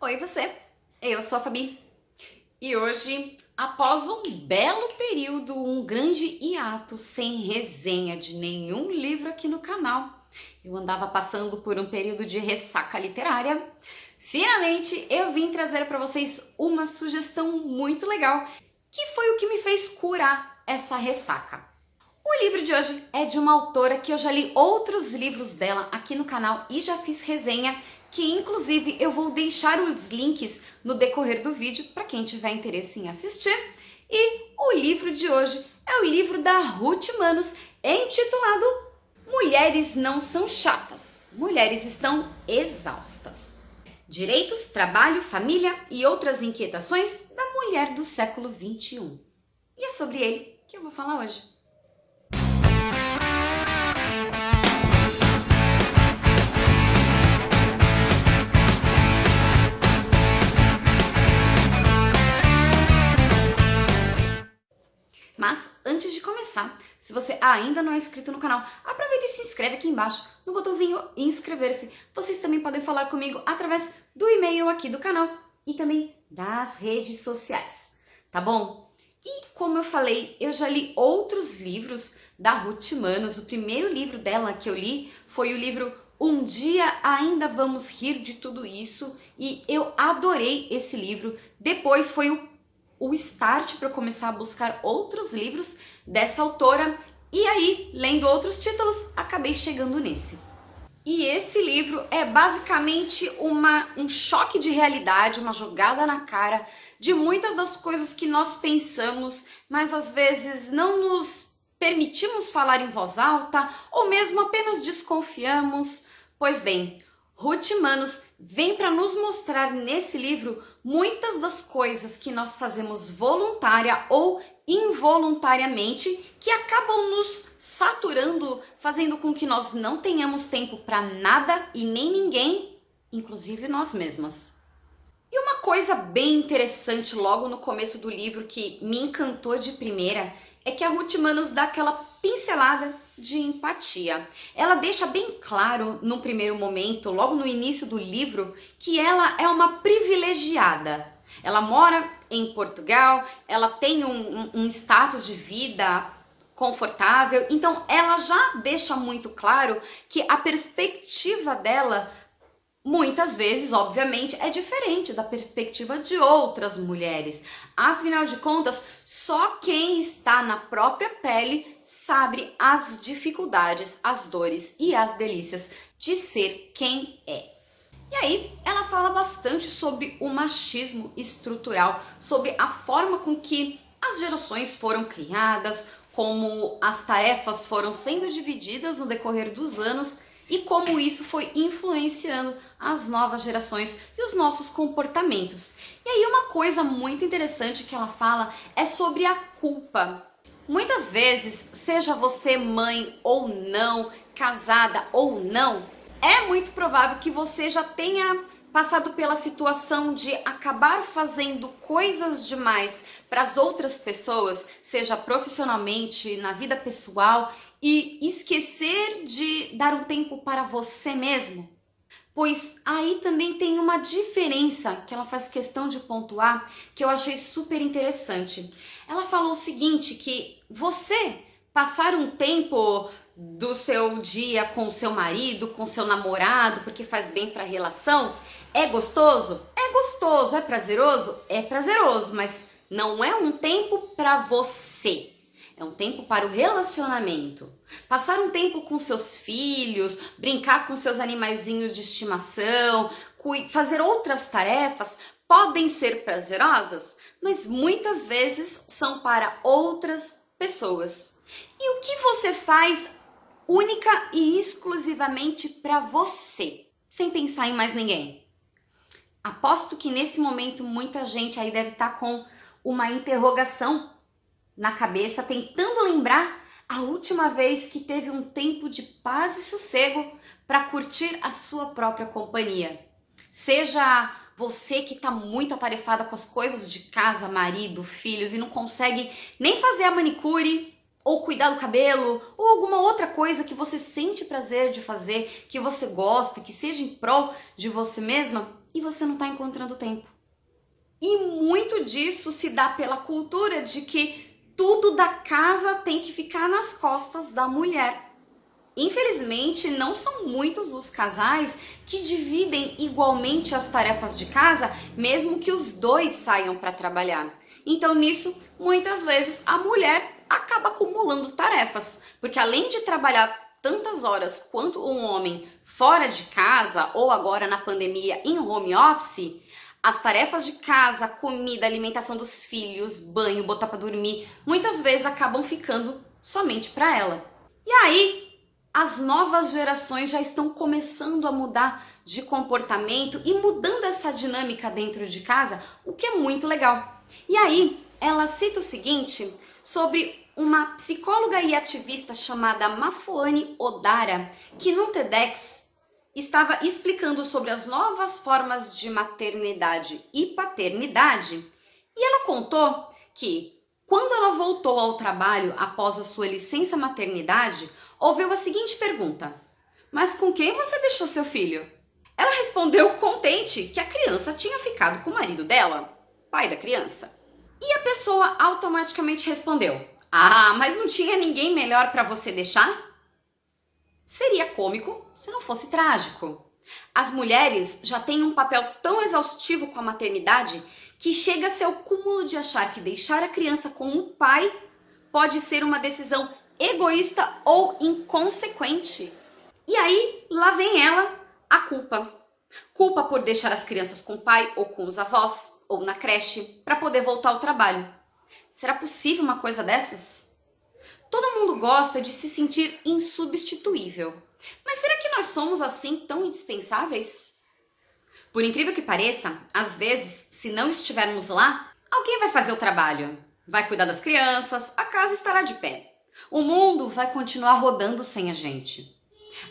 Oi você, eu sou a Fabi e hoje, após um belo período, um grande hiato sem resenha de nenhum livro aqui no canal, eu andava passando por um período de ressaca literária, finalmente eu vim trazer para vocês uma sugestão muito legal, que foi o que me fez curar essa ressaca. O livro de hoje é de uma autora que eu já li outros livros dela aqui no canal e já fiz resenha, que inclusive eu vou deixar os links no decorrer do vídeo para quem tiver interesse em assistir. E o livro de hoje é o livro da Ruth Manos, intitulado Mulheres Não São Chatas, Mulheres Estão Exaustas. Direitos, trabalho, família e outras inquietações da mulher do século XXI. E é sobre ele que eu vou falar hoje. Mas antes de começar, se você ainda não é inscrito no canal, aproveita e se inscreve aqui embaixo no botãozinho inscrever-se. Vocês também podem falar comigo através do e-mail aqui do canal e também das redes sociais, tá bom? E como eu falei, eu já li outros livros da Ruth Manos. O primeiro livro dela que eu li foi o livro Um Dia Ainda Vamos Rir de Tudo Isso e eu adorei esse livro. Depois foi o start para começar a buscar outros livros dessa autora e aí, lendo outros títulos, acabei chegando nesse. E esse livro é basicamente um choque de realidade, uma jogada na cara de muitas das coisas que nós pensamos, mas às vezes não nos permitimos falar em voz alta ou mesmo apenas desconfiamos. Pois bem, Ruth Manos vem para nos mostrar nesse livro muitas das coisas que nós fazemos voluntária ou involuntariamente que acabam nos saturando, fazendo com que nós não tenhamos tempo para nada e nem ninguém, inclusive nós mesmas. E uma coisa bem interessante logo no começo do livro que me encantou de primeira é que a Ruth Manos dá aquela pincelada de empatia. Ela deixa bem claro no primeiro momento, logo no início do livro, que ela é uma privilegiada. Ela mora em Portugal, ela tem um status de vida confortável, então ela já deixa muito claro que a perspectiva dela muitas vezes, obviamente, é diferente da perspectiva de outras mulheres. Afinal de contas, só quem está na própria pele sabe as dificuldades, as dores e as delícias de ser quem é. E aí, ela fala bastante sobre o machismo estrutural, sobre a forma com que as gerações foram criadas, como as tarefas foram sendo divididas no decorrer dos anos e como isso foi influenciando as novas gerações e os nossos comportamentos. E aí uma coisa muito interessante que ela fala é sobre a culpa. Muitas vezes, seja você mãe ou não, casada ou não, é muito provável que você já tenha passado pela situação de acabar fazendo coisas demais para as outras pessoas, seja profissionalmente, na vida pessoal, e esquecer de dar um tempo para você mesmo. Pois aí também tem uma diferença que ela faz questão de pontuar, que eu achei super interessante. Ela falou o seguinte, que você passar um tempo do seu dia com o seu marido, com o seu namorado, porque faz bem para a relação, é gostoso? É gostoso. É prazeroso? É prazeroso, mas não é um tempo para você. É um tempo para o relacionamento. Passar um tempo com seus filhos, brincar com seus animaizinhos de estimação, fazer outras tarefas podem ser prazerosas, mas muitas vezes são para outras pessoas. E o que você faz única e exclusivamente para você, sem pensar em mais ninguém? Aposto que nesse momento muita gente aí deve estar com uma interrogação na cabeça, tentando lembrar a última vez que teve um tempo de paz e sossego para curtir a sua própria companhia. Seja você que está muito atarefada com as coisas de casa, marido, filhos e não consegue nem fazer a manicure, ou cuidar do cabelo, ou alguma outra coisa que você sente prazer de fazer, que você gosta, que seja em prol de você mesma, e você não está encontrando tempo. E muito disso se dá pela cultura de que tudo da casa tem que ficar nas costas da mulher. Infelizmente, não são muitos os casais que dividem igualmente as tarefas de casa, mesmo que os dois saiam para trabalhar. Então, nisso, muitas vezes a mulher acaba acumulando tarefas, porque além de trabalhar tantas horas quanto um homem fora de casa ou agora na pandemia em home office, as tarefas de casa, comida, alimentação dos filhos, banho, botar para dormir, muitas vezes acabam ficando somente para ela. E aí, as novas gerações já estão começando a mudar de comportamento e mudando essa dinâmica dentro de casa, o que é muito legal. E aí, ela cita o seguinte sobre uma psicóloga e ativista chamada Mafuane Odara, que num TEDx estava explicando sobre as novas formas de maternidade e paternidade, e ela contou que quando ela voltou ao trabalho após a sua licença maternidade, ouviu a seguinte pergunta: mas com quem você deixou seu filho? Ela respondeu contente que a criança tinha ficado com o marido dela, pai da criança. E a pessoa automaticamente respondeu: ah, mas não tinha ninguém melhor para você deixar? Seria cômico se não fosse trágico. As mulheres já têm um papel tão exaustivo com a maternidade que chega a ser o cúmulo de achar que deixar a criança com o pai pode ser uma decisão egoísta ou inconsequente. E aí, lá vem ela, a culpa. Culpa por deixar as crianças com o pai ou com os avós, ou na creche, para poder voltar ao trabalho. Será possível uma coisa dessas? Todo mundo gosta de se sentir insubstituível. Mas será que nós somos assim tão indispensáveis? Por incrível que pareça, às vezes, se não estivermos lá, alguém vai fazer o trabalho. Vai cuidar das crianças, a casa estará de pé. O mundo vai continuar rodando sem a gente.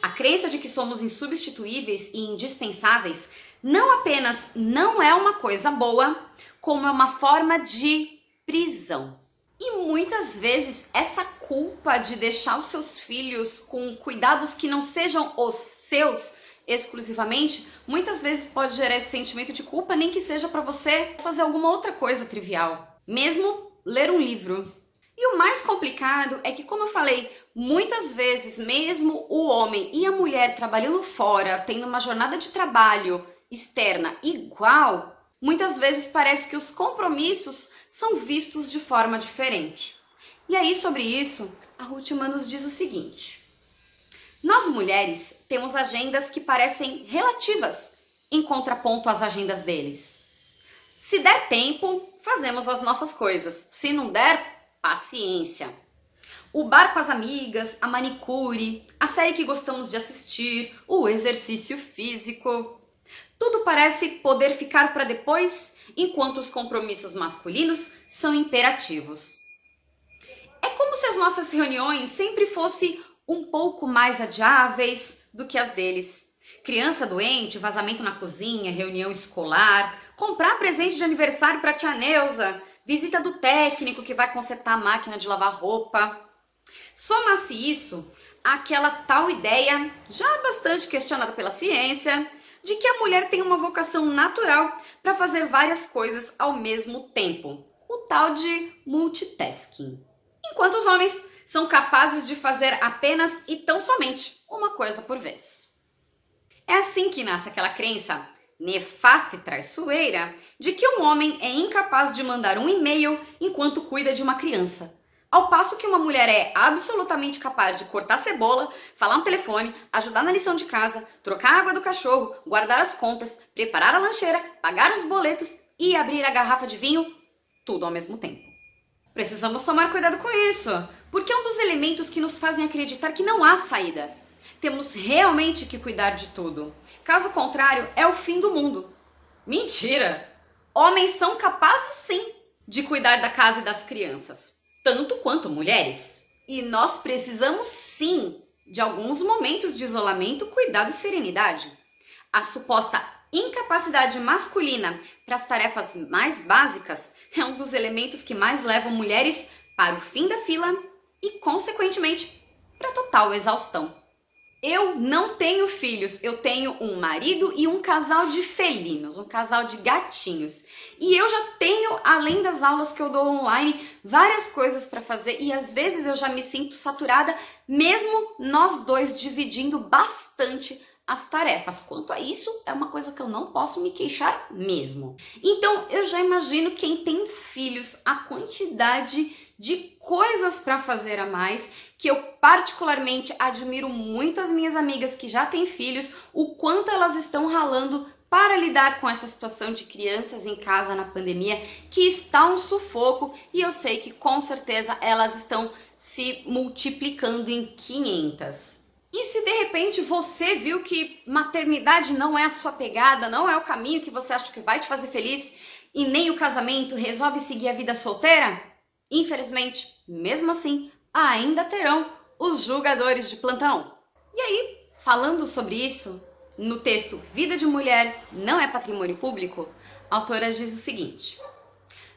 A crença de que somos insubstituíveis e indispensáveis não apenas não é uma coisa boa, como é uma forma de prisão. E muitas vezes essa culpa de deixar os seus filhos com cuidados que não sejam os seus exclusivamente, muitas vezes pode gerar esse sentimento de culpa, nem que seja para você fazer alguma outra coisa trivial, mesmo ler um livro. E o mais complicado é que, como eu falei, muitas vezes mesmo o homem e a mulher trabalhando fora, tendo uma jornada de trabalho externa igual, muitas vezes parece que os compromissos são vistos de forma diferente. E aí, sobre isso, a Ruth Mann nos diz o seguinte: nós mulheres temos agendas que parecem relativas em contraponto às agendas deles. Se der tempo, fazemos as nossas coisas. Se não der, paciência. O bar com as amigas, a manicure, a série que gostamos de assistir, o exercício físico. Tudo parece poder ficar para depois, enquanto os compromissos masculinos são imperativos. É como se as nossas reuniões sempre fossem um pouco mais adiáveis do que as deles. Criança doente, vazamento na cozinha, reunião escolar, comprar presente de aniversário para a tia Neuza, visita do técnico que vai consertar a máquina de lavar roupa. Soma-se isso àquela tal ideia, já bastante questionada pela ciência, de que a mulher tem uma vocação natural para fazer várias coisas ao mesmo tempo, o tal de multitasking. Enquanto os homens são capazes de fazer apenas e tão somente uma coisa por vez. É assim que nasce aquela crença nefasta e traiçoeira de que um homem é incapaz de mandar um e-mail enquanto cuida de uma criança, ao passo que uma mulher é absolutamente capaz de cortar cebola, falar no telefone, ajudar na lição de casa, trocar a água do cachorro, guardar as compras, preparar a lancheira, pagar os boletos e abrir a garrafa de vinho, tudo ao mesmo tempo. Precisamos tomar cuidado com isso, porque é um dos elementos que nos fazem acreditar que não há saída. Temos realmente que cuidar de tudo. Caso contrário, é o fim do mundo. Mentira! Homens são capazes sim de cuidar da casa e das crianças, tanto quanto mulheres. E nós precisamos sim de alguns momentos de isolamento, cuidado e serenidade. A suposta incapacidade masculina para as tarefas mais básicas é um dos elementos que mais levam mulheres para o fim da fila e, consequentemente, para total exaustão. Eu não tenho filhos, eu tenho um marido e um casal de felinos, um casal de gatinhos. E eu já tenho, além das aulas que eu dou online, várias coisas para fazer e às vezes eu já me sinto saturada, mesmo nós dois dividindo bastante as tarefas. Quanto a isso, é uma coisa que eu não posso me queixar mesmo. Então, eu já imagino quem tem filhos, a quantidade de coisas para fazer a mais, que eu particularmente admiro muito as minhas amigas que já têm filhos, o quanto elas estão ralando para lidar com essa situação de crianças em casa na pandemia, que está um sufoco, e eu sei que com certeza elas estão se multiplicando em 500. E se de repente você viu que maternidade não é a sua pegada, não é o caminho que você acha que vai te fazer feliz, e nem o casamento, resolve seguir a vida solteira? Infelizmente, mesmo assim, ainda terão os julgadores de plantão. E aí, falando sobre isso, no texto Vida de Mulher não é patrimônio público, a autora diz o seguinte: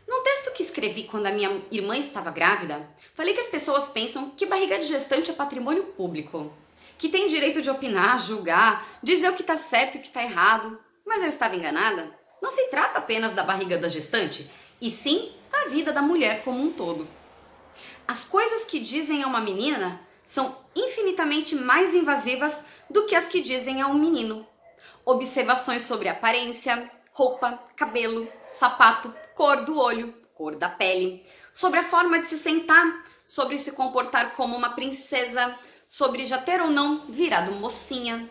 num texto que escrevi quando a minha irmã estava grávida, falei que as pessoas pensam que barriga de gestante é patrimônio público, que tem direito de opinar, julgar, dizer o que está certo e o que está errado. Mas eu estava enganada. Não se trata apenas da barriga da gestante, e sim da vida da mulher como um todo. As coisas que dizem a uma menina são infinitamente mais invasivas do que as que dizem a um menino. Observações sobre aparência, roupa, cabelo, sapato, cor do olho, cor da pele, sobre a forma de se sentar, sobre se comportar como uma princesa, sobre já ter ou não virado mocinha.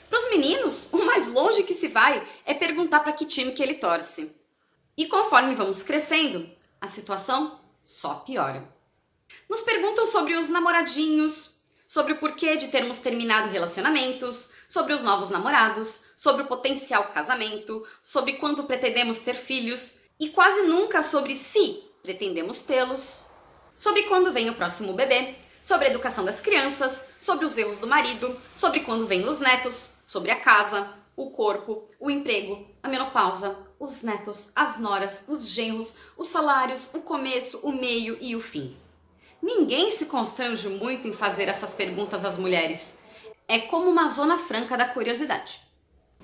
Para os meninos, o mais longe que se vai é perguntar para que time que ele torce. E conforme vamos crescendo, a situação só piora. Nos perguntam sobre os namoradinhos, sobre o porquê de termos terminado relacionamentos, sobre os novos namorados, sobre o potencial casamento, sobre quando pretendemos ter filhos e quase nunca sobre se pretendemos tê-los, sobre quando vem o próximo bebê, sobre a educação das crianças, sobre os erros do marido, sobre quando vêm os netos, sobre a casa, o corpo, o emprego, a menopausa, os netos, as noras, os genros, os salários, o começo, o meio e o fim. Ninguém se constrange muito em fazer essas perguntas às mulheres. É como uma zona franca da curiosidade.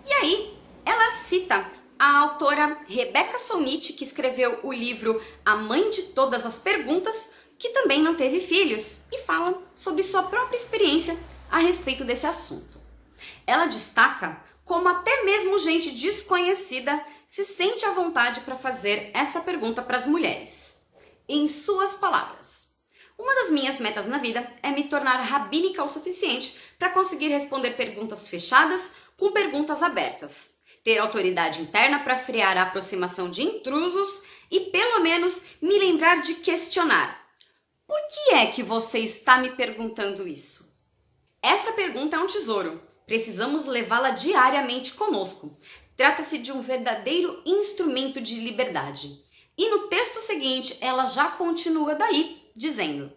E aí, ela cita a autora Rebecca Solnit, que escreveu o livro A Mãe de Todas as Perguntas, que também não teve filhos, e fala sobre sua própria experiência a respeito desse assunto. Ela destaca como até mesmo gente desconhecida se sente à vontade para fazer essa pergunta para as mulheres. Em suas palavras: uma das minhas metas na vida é me tornar rabínica o suficiente para conseguir responder perguntas fechadas com perguntas abertas, ter autoridade interna para frear a aproximação de intrusos e pelo menos me lembrar de questionar. Por que é que você está me perguntando isso? Essa pergunta é um tesouro. Precisamos levá-la diariamente conosco. Trata-se de um verdadeiro instrumento de liberdade. E no texto seguinte, ela já continua daí, dizendo: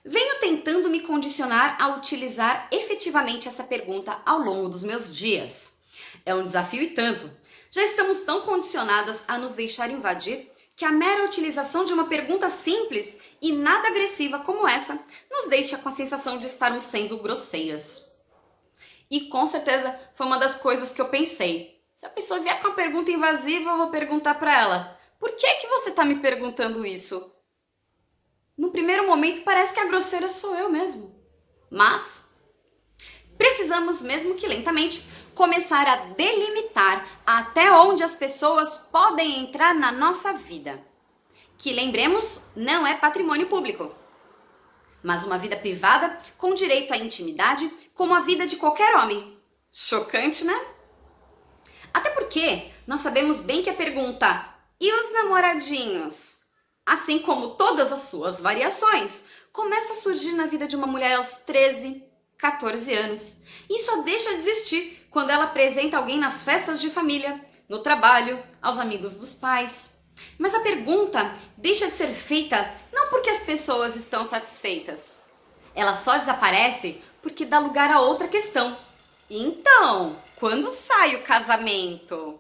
venho tentando me condicionar a utilizar efetivamente essa pergunta ao longo dos meus dias. É um desafio e tanto. Já estamos tão condicionadas a nos deixar invadir que a mera utilização de uma pergunta simples e nada agressiva como essa nos deixa com a sensação de estarmos sendo grosseiras. E com certeza foi uma das coisas que eu pensei. Se a pessoa vier com uma pergunta invasiva, eu vou perguntar para ela: por que que você está me perguntando isso? No primeiro momento parece que a grosseira sou eu mesmo. Mas precisamos, mesmo que lentamente, começar a delimitar até onde as pessoas podem entrar na nossa vida. Que, lembremos, não é patrimônio público, mas uma vida privada com direito à intimidade, como a vida de qualquer homem. Chocante, né? Até porque nós sabemos bem que a pergunta "e os namoradinhos?", assim como todas as suas variações, começa a surgir na vida de uma mulher aos 13, 14 anos. E só deixa de existir quando ela apresenta alguém nas festas de família, no trabalho, aos amigos dos pais. Mas a pergunta deixa de ser feita não porque as pessoas estão satisfeitas. Ela só desaparece porque dá lugar a outra questão. Então, quando sai o casamento?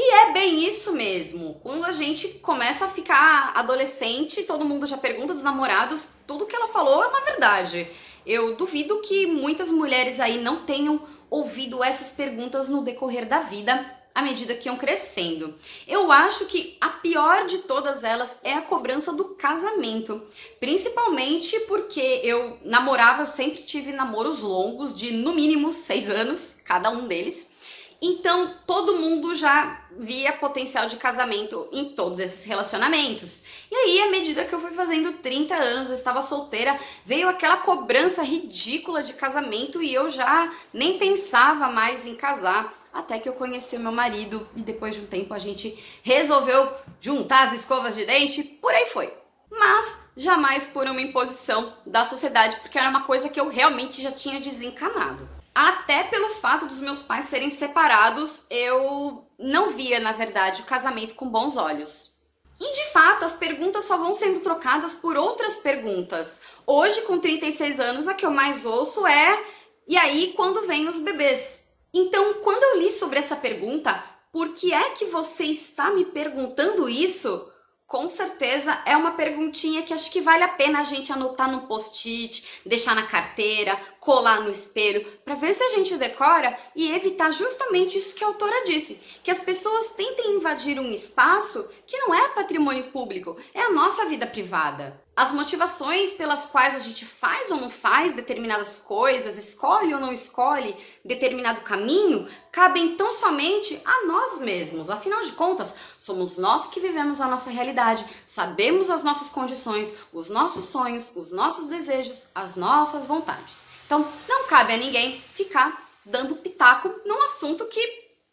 E é bem isso mesmo. Quando a gente começa a ficar adolescente, todo mundo já pergunta dos namorados, tudo que ela falou é uma verdade. Eu duvido que muitas mulheres aí não tenham ouvido essas perguntas no decorrer da vida, à medida que iam crescendo. Eu acho que a pior de todas elas é a cobrança do casamento. Principalmente porque eu namorava, sempre tive namoros longos, de no mínimo 6 anos, cada um deles. Então, todo mundo já via potencial de casamento em todos esses relacionamentos. E aí, à medida que eu fui fazendo 30 anos, eu estava solteira, veio aquela cobrança ridícula de casamento e eu já nem pensava mais em casar. Até que eu conheci o meu marido e depois de um tempo a gente resolveu juntar as escovas de dente, por aí foi. Mas jamais por uma imposição da sociedade, porque era uma coisa que eu realmente já tinha desencanado. Até pelo fato dos meus pais serem separados, eu não via, na verdade, o casamento com bons olhos. E de fato, as perguntas só vão sendo trocadas por outras perguntas. Hoje, com 36 anos, a que eu mais ouço é: e aí, quando vêm os bebês? Então, quando eu li sobre essa pergunta, por que é que você está me perguntando isso? Com certeza é uma perguntinha que acho que vale a pena a gente anotar no post-it, deixar na carteira, colar no espelho, para ver se a gente decora e evitar justamente isso que a autora disse, que as pessoas tentem invadir um espaço que não é patrimônio público, é a nossa vida privada. As motivações pelas quais a gente faz ou não faz determinadas coisas, escolhe ou não escolhe determinado caminho, cabem tão somente a nós mesmos. Afinal de contas, somos nós que vivemos a nossa realidade, sabemos as nossas condições, os nossos sonhos, os nossos desejos, as nossas vontades. Então, não cabe a ninguém ficar dando pitaco num assunto que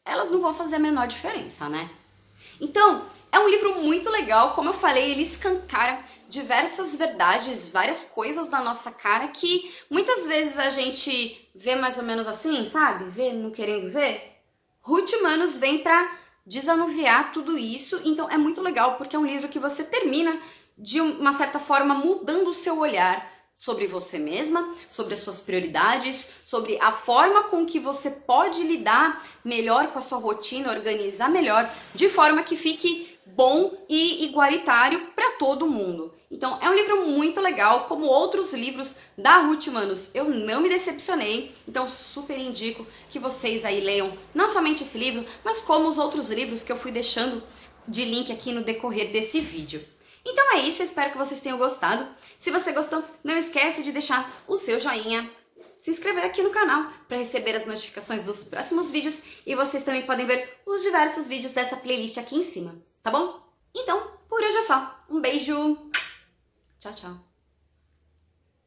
elas não vão fazer a menor diferença, né? Então, é um livro muito legal, como eu falei, ele escancara diversas verdades, várias coisas da nossa cara que muitas vezes a gente vê mais ou menos assim, sabe? Vê não querendo ver. Ruth Manos vem pra desanuviar tudo isso, então é muito legal porque é um livro que você termina de uma certa forma mudando o seu olhar sobre você mesma, sobre as suas prioridades, sobre a forma com que você pode lidar melhor com a sua rotina, organizar melhor, de forma que fique bom e igualitário para todo mundo. Então é um livro muito legal, como outros livros da Ruth Manos. Eu não me decepcionei, então super indico que vocês aí leiam não somente esse livro, mas como os outros livros que eu fui deixando de link aqui no decorrer desse vídeo. Então é isso, eu espero que vocês tenham gostado. Se você gostou, não esquece de deixar o seu joinha, se inscrever aqui no canal para receber as notificações dos próximos vídeos e vocês também podem ver os diversos vídeos dessa playlist aqui em cima, tá bom? Então, por hoje é só. Um beijo! Tchau, tchau!